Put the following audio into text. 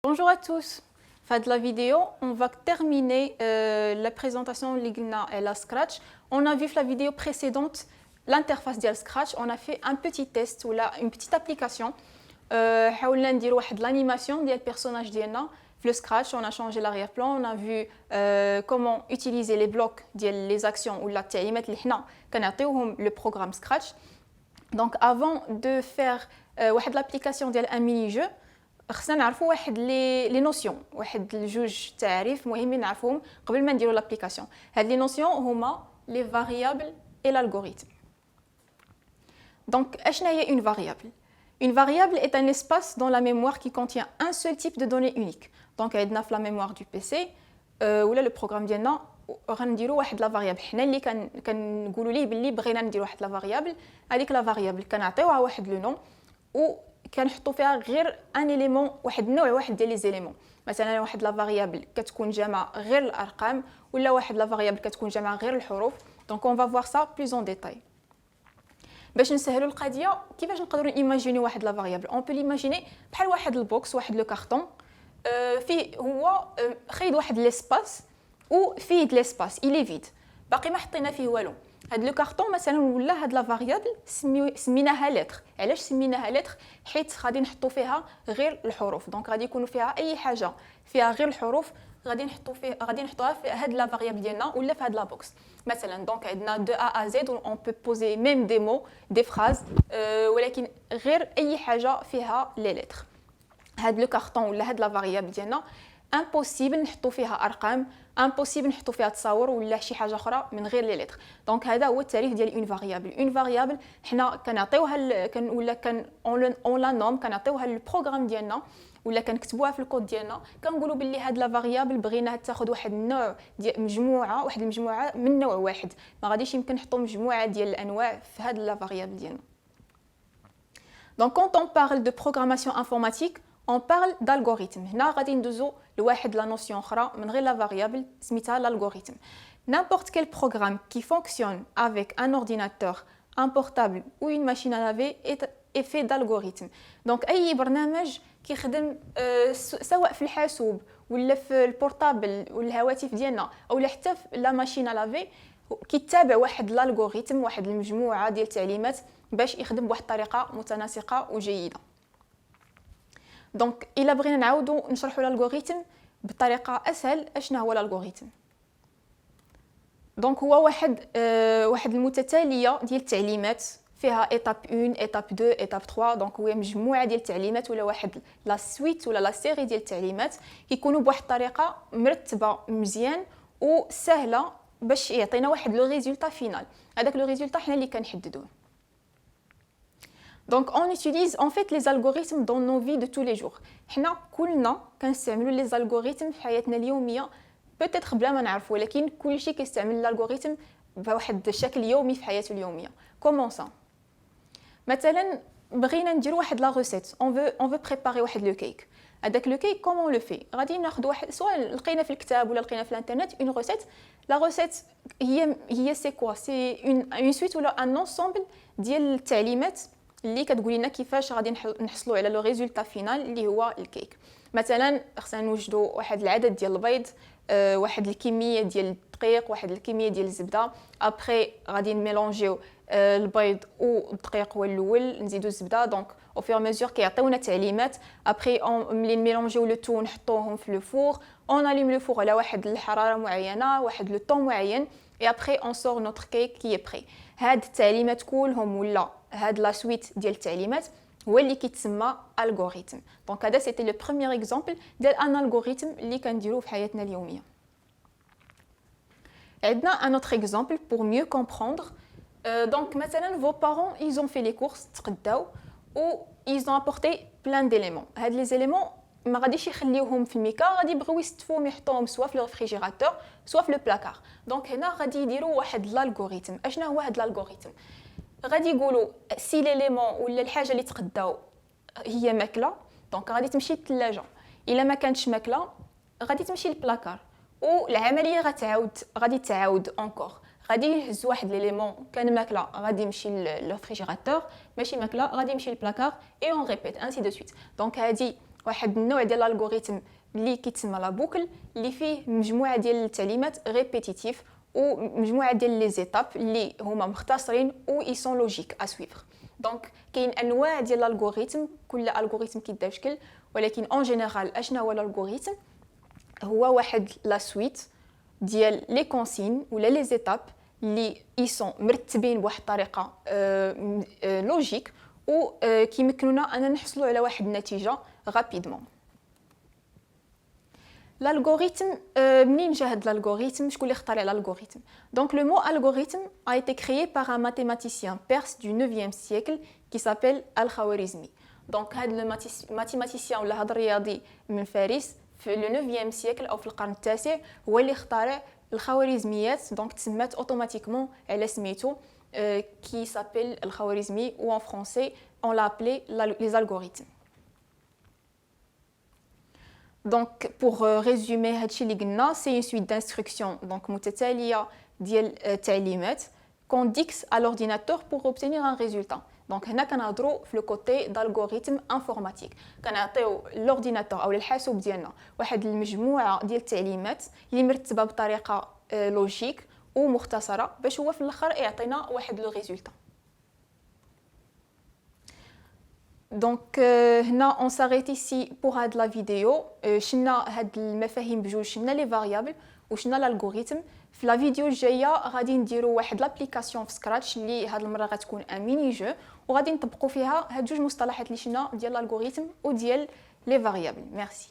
Bonjour à tous. Fin de la vidéo, on va terminer la présentation de la Scratch. On a vu la vidéo précédente l'interface de Scratch. On a fait un petit test ou une petite application. حاولنا نديروا واحد l'animation ديال personnage ديالنا في le Scratch. On a changé l'arrière-plan. On a vu comment utiliser les blocs ديال les actions ou la التعليمات اللي حنا كنعطيوهم le programme Scratch. Donc avant de faire واحد l'application ديال un mini-jeu, خصنا نعرفوا واحد لي نوسيون، واحد الجوج تعريف مهمين نعرفوهم قبل ما نديروا لابليكاسيون. هاد لي نوسيون هما لي فاريابل اي l'algorithme. Donc اشنا هي une variable? Une variable est un espace dans la mémoire qui contient un seul type de données unique. Donc عندنا في la mémoire du PC ولا le programme ديالنا غنديروا واحد لا فاريابل. حنا اللي كنقولوا ليه باللي بغينا نديروا واحد لا فاريابل، هذيك لا فاريابل كنعطيوها واحد لو نون و كنحطوا فيها غير ان اليمون، واحد النوع واحد ديال لي زيليمون. مثلا واحد لا فاريابل كتكون جامعه غير الارقام، ولا واحد لا فاريابل كتكون جامعه غير الحروف. دونك اون فا فوار سا بلوس اون ديتاي. باش نسهلوا القضيه كيفاش نقدروا ايماجينيو واحد لا فاريابل؟ اون بو ليماجيني بحال واحد البوكس، واحد لو كارطون فيه هو خايد واحد ليسباس و فيه د ليسباس ايلي فيد، باقي ما حطينا فيه والو. هاد لو كارطون مثلا ولا هاد لا فاريابل سميناها لتر. علاش سميناها لتر؟ حيت غادي نحطوا فيها غير الحروف. دونك غادي يكونوا فيها اي حاجه فيها غير الحروف غادي نحطوها في هاد لا فاريابل ديالنا ولا في هاد لا بوكس. مثلا دونك عندنا دو ا زد اون بو بوزي ميم دي مو دي فراز ولكن غير اي حاجه فيها لي لتر. هاد لو كارطون ولا هاد لا فاريابل ديالنا امبوسيبل نحطوا فيها ارقام، امبوسيبل نحطوا فيها تصاور ولا شي حاجه اخرى من غير لي لتر. دونك هذا هو التعريف ديال اون فاريابل. اون فاريابل حنا كنعطيوها ولا اون لا نوم كنعطيوها للبروغرام ديالنا ولا كنكتبوها في الكود ديالنا، كنقولوا باللي هاد لا فاريابل بغيناها تاخذ واحد النوع ديال واحد المجموعه من نوع واحد. ما غاديش يمكن نحطوا مجموعه ديال الانواع في هاد لا فاريابل ديالنا. دونك quand on parle de programmation informatique on parle d'algorithme. هنا غادي ندوزو لواحد لا نوسيون اخرى من غير لا فاريابل سميتها l'algorithme. N'importe quel programme qui fonctionne avec un ordinateur, un portable ou une machine à laver est fait d'algorithmes. Donc اي برنامج كيخدم سواء في الحاسوب ولا في البورتابل والهواتف ديالنا او حتى في لا ماشين à laver كيتابع واحد l'algorithme، واحد المجموعه ديال التعليمات باش يخدم بواحد الطريقه متناسقه وجيده. دونك الا بغينا نعاودو نشرحوا الالغوريثم بطريقه اسهل، اشنا هو الالغوريثم؟ دونك هو واحد المتتاليه ديال التعليمات فيها ايتاب 1 ايتاب 2 ايتاب 3. دونك هو مجموعه ديال التعليمات ولا واحد لا سويت ولا لا سيري ديال التعليمات كيكونوا بواحد الطريقه مرتبه مزيان وسهله باش يعطينا واحد لو ريزولطا فينال. هذاك لو ريزولطا حنا اللي كنحددوه. Donc on utilise en fait les algorithmes dans nos vies de tous les jours. حنا كلنا كنستعملوا les algorithmes في حياتنا اليوميه، peut-être بلا ما نعرفوا، ولكن كلشي كيستعمل الالغوريثم بواحد الشكل يومي في حياته اليوميه. كومون سا؟ مثلا بغينا نديروا واحد لا ريسيت، on veut préparer واحد لو كيك. هذاك لو كيك كومون لو في؟ غادي ناخذ واحد، سواء لقينا في الكتاب ولا لقينا في الانترنت اون ريسيت. لا ريسيت هي سي كوا؟ سي اون سويت ولا ان انسومبل ديال التعليمات اللي كتقول لنا كيفاش غادي نحصلوا على لو ريزولطا فينال اللي هو الكيك. مثلا خصنا نوجدوا واحد العدد ديال البيض، واحد الكميه ديال الدقيق، واحد الكميه ديال الزبده. ابري غادي نميلونجيو البيض والدقيق هو الاول، نزيدوا الزبده. دونك او فير ميزور كيعطيونا تعليمات. ابري ملي نميلونجيو لو تو نحطوهم في لو فور، اون اليم لو فور على واحد الحراره معينه، واحد لو طون معين، اي ابري اون سور نوتر كيك كي بري. هاد التعليمات كلهم ولا هاد لا سويت ديال التعليمات هو اللي كيتسمى الغوريثم. دونك هذا سيتي لو بروميير اكزامبل ديال ان الغوريثم اللي كنديروه في حياتنا اليوميه. عندنا ان اوتر اكزامبل بور ميو كومبروندر. دونك مثلا vos parents ils ont fait les courses، تقداو و ils ont apporté plein d'éléments. هاد لي زيليمون ما غاديش يخليوهم في الميكا، غادي يبغيو يستفوهم يحطوهم سوا في الريفريجيراتور سوا في لو بلاكار. دونك هنا غادي يديروا واحد الالغوريثم. اشنا هو هاد الالغوريثم؟ غادي يقولوا سي ليليمون ولا الحاجه اللي تقداو هي ماكله، دونك غادي تمشي للثلاجه. الا ما كانتش ماكله غادي تمشي للبلاكار، والعمليه غادي تعاود اونكور. غادي يهز واحد ليليمون كان ماكله غادي يمشي للريفريجيراتور، ماشي ماكله غادي يمشي للبلاكار، اي اون ريبيت انسي دو سويت. دونك هادي واحد النوع ديال الالغوريثم اللي كيتسمى لا بوكل اللي فيه مجموعه ديال التعليمات ريبيتيتيف ومجموعه ديال لي زيتاب اللي هما مختصرين و اي سون لوجيك ا سويفر. دونك كاين انواع ديال الالغوريثم، كل الغوريثم كيدير شكل، ولكن اون جينيرال اشنا هو الالغوريثم؟ هو واحد لا سويت ديال لي كونسين ولا لي زيتاب اللي يسون مرتبين بواحد الطريقه لوجيك و كيمكنونا اننا نحصلوا على واحد النتيجه غابيدمون. L'algorithme, منين جا هاد l'algorithme, شكون اللي اخترع l'algorithme? Donc le mot algorithme a été créé par un mathématicien perse du 9e siècle qui s'appelle Al-Khwarizmi. Donc هاد le mathématicien ولا هاد الرياضي من فارس في le 9e siècle او في القرن التاسع هو اللي اخترع الخوارزميات. دونك تسمات اوتوماتيكمون على سميتو qui s'appelle الخوارزمي ou en français on l'a appelé les algorithmes. Donc, pour résumer, c'est une suite d'instructions متتالية ديال التعليمات qu'on dicte à l'ordinateur pour obtenir un résultat. Donc, هنا كنهضروا في le côté d'algorithme informatique. كنعطيو l'ordinateur أو الحاسوب ديالنا واحد المجموعة ديال التعليمات اللي مرتبة بطريقة لوجيك ومختصرة باش هو في الآخر يعطينا واحد لو résultat. Donc, on s'arrête ici pour la vidéo. شفنا هاد المفاهيم بجوج، شفنا لي فاريابل وشفنا الالغوريثم. في لا فيديو الجايه غادي نديروا واحد لابليكاسيون في سكراتش اللي هاد المره غتكون ان ميني جو وغادي نطبقوا فيها هاد جوج مصطلحات اللي شفنا ديال الالغوريثم وديال لي فاريابل. ميرسي.